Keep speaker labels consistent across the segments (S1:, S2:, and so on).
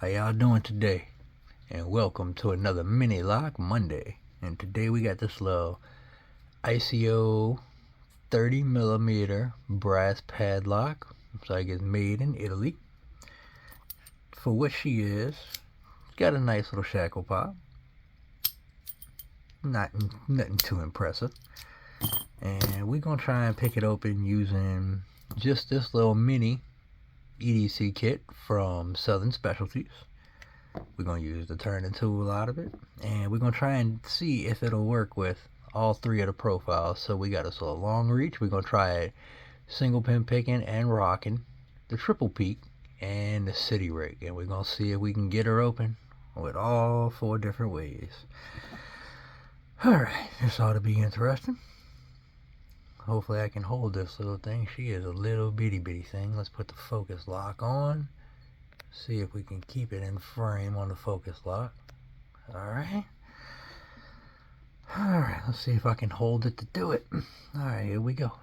S1: How y'all doing today? And welcome to another Mini Lock Monday. And today we got this little Iseo 30mm brass padlock. Looks like it's made in Italy. For what she is, it's got a nice little shackle pop. Nothing too impressive. And we're gonna try and pick it open using just this little mini EDC kit from Southern Specialties. We're going to use the turning tool out of it, and we're going to try and see if it'll work with all three of the profiles. So we got a long reach. We're going to try it single pin picking and rocking, the triple peak, and the city rig, and we're going to see if we can get her open with all four different ways. Alright, this ought to be interesting. Hopefully I can hold this little thing. She is a little bitty thing. Let's put the focus lock on. See if we can keep it in frame on the focus lock. Alright. Alright, let's see if I can hold it to do it. Alright, here we go.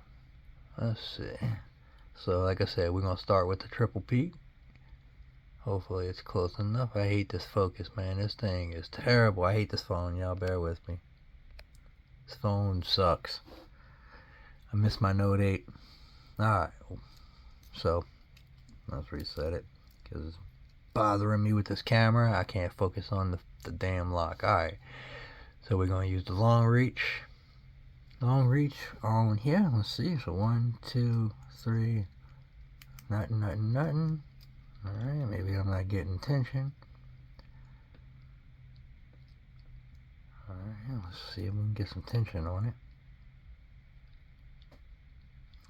S1: Let's see. So like I said, we're going to start with the triple peak. Hopefully it's close enough. I hate this focus, man. This thing is terrible. I hate this phone. Y'all bear with me. This phone sucks. I miss my Note 8. Alright. So, let's reset it. Because it's bothering me with this camera. I can't focus on the damn lock. Alright. So we're going to use the long reach. Long reach on here. Let's see. So 1, 2, 3. Nothing. Alright. Maybe I'm not getting tension. Alright. Let's see if we can get some tension on it.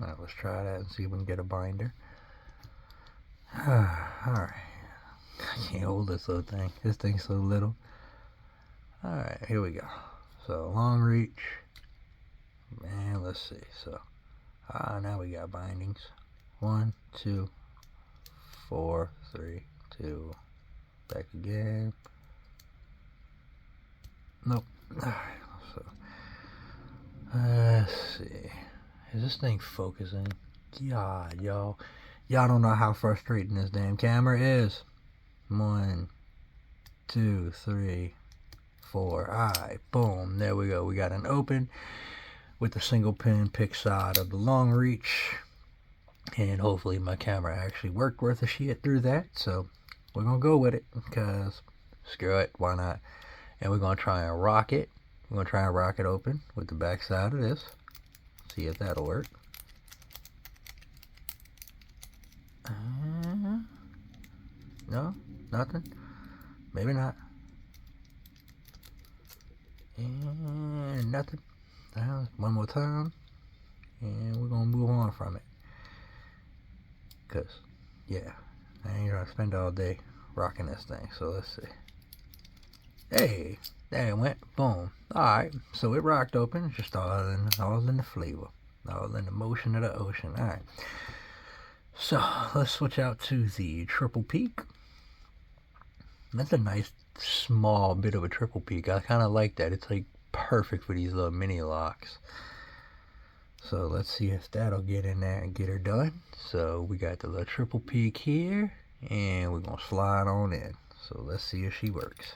S1: Alright. Let's try that and see if we can get a binder. Alright. I can't hold this little thing. This thing's so little. Alright, here we go. So, long reach. And let's see. So, now we got bindings. 1, 2, 4, 3, 2. Back again. Nope. Alright, so. Let's see. Is this thing focusing? God, y'all. Y'all don't know how frustrating this damn camera is. 1, 2, 3, 4. Alright, boom. There we go. We got an open with the single pin pick side of the long reach. And hopefully my camera actually worked worth a shit through that. So we're going to go with it because screw it. Why not? And we're going to try and rock it. We're going to try and rock it open with the back side of this. See if that'll work. No, nothing. Maybe not. And nothing. One more time. And we're going to move on from it. Because, yeah, I ain't going to spend all day rocking this thing. So let's see. Hey, there it went. Boom. Alright, so it rocked open. Just all in the flavor. All in the motion of the ocean. Alright. So, let's switch out to the triple peak. That's a nice small bit of a triple peak. I kind of like that. It's like perfect for these little mini locks. So let's see if that'll get in there and get her done. So we got the little triple peak here, and we're going to slide on in. So let's see if she works.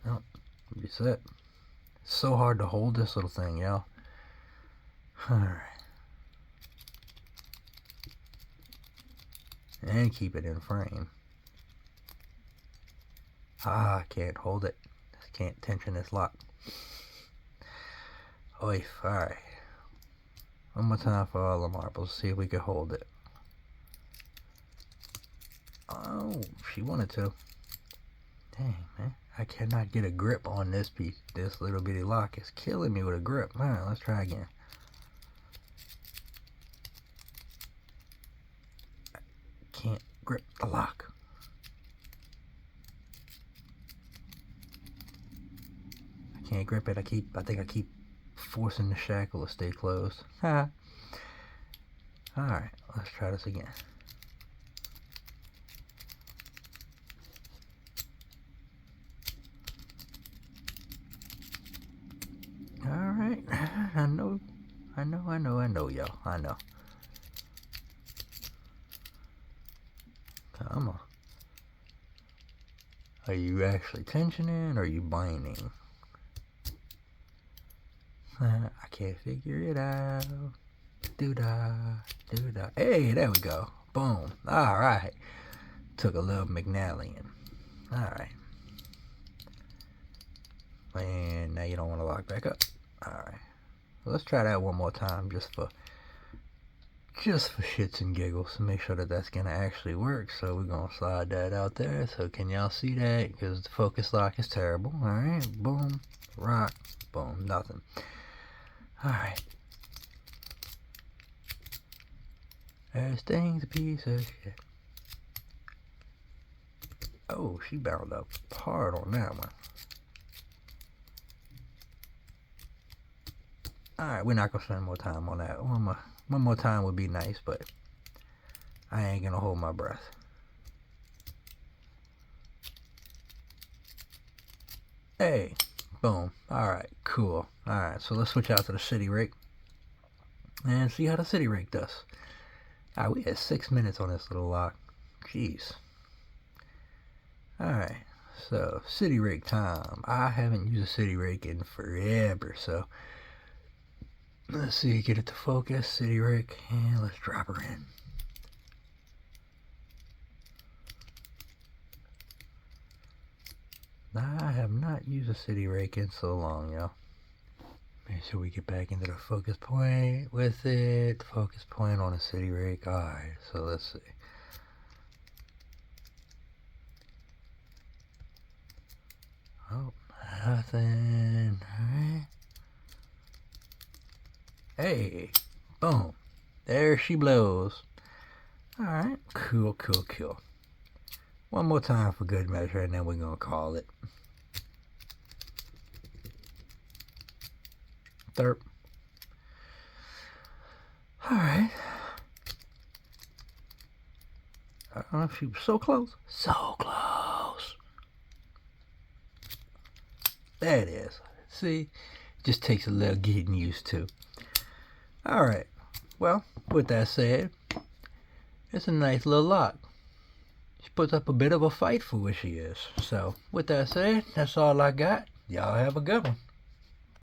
S1: Oh, reset. It's so hard to hold this little thing, y'all. Alright. And keep it in frame. I can't hold it. I can't tension this lock. Oif, alright. One more time for all the marbles. See if we can hold it. Oh, she wanted to. Dang, man. I cannot get a grip on this piece. This little bitty lock is killing me with a grip. Alright, let's try again. Can't grip the lock. I can't grip it. I think I keep forcing the shackle to stay closed. Alright, let's try this again. Alright, I know, y'all. I know. Are you actually tensioning or are you binding? I can't figure it out. Doo-dah, doo-dah. Hey, there we go. Boom. Alright. Took a little McNallian. Alright. And now you don't want to lock back up. Alright. Let's try that one more time just for shits and giggles to make sure that that's gonna actually work. So we're gonna slide that out there. So can y'all see that? Because the focus lock is terrible. Alright, boom, rock, boom, nothing. Alright. This thing's a piece of shit. Oh, she bound up hard on that one. Alright, we're not gonna spend more time on that. One more time would be nice, but I ain't gonna hold my breath. Hey, boom. Alright, cool. Alright, so let's switch out to the city rig and see how the city rig does. Alright, we had 6 minutes on this little lock. Jeez. Alright, so city rig time. I haven't used a city rig in forever, so let's see, get it to focus, city rig, and let's drop her in. I have not used a city rig in so long, y'all. Make sure we get back into the focus point with it. Focus point on the city rig. Alright, so let's see. Oh, nothing. Alright. Hey, boom. There she blows. Alright, cool, cool, cool. One more time for good measure, and then we're going to call it. Third. Alright. I don't know if she was so close. So close. There it is. See? It just takes a little getting used to. Alright. Well, with that said, it's a nice little lock. She puts up a bit of a fight for what she is. So, with that said, that's all I got. Y'all have a good one.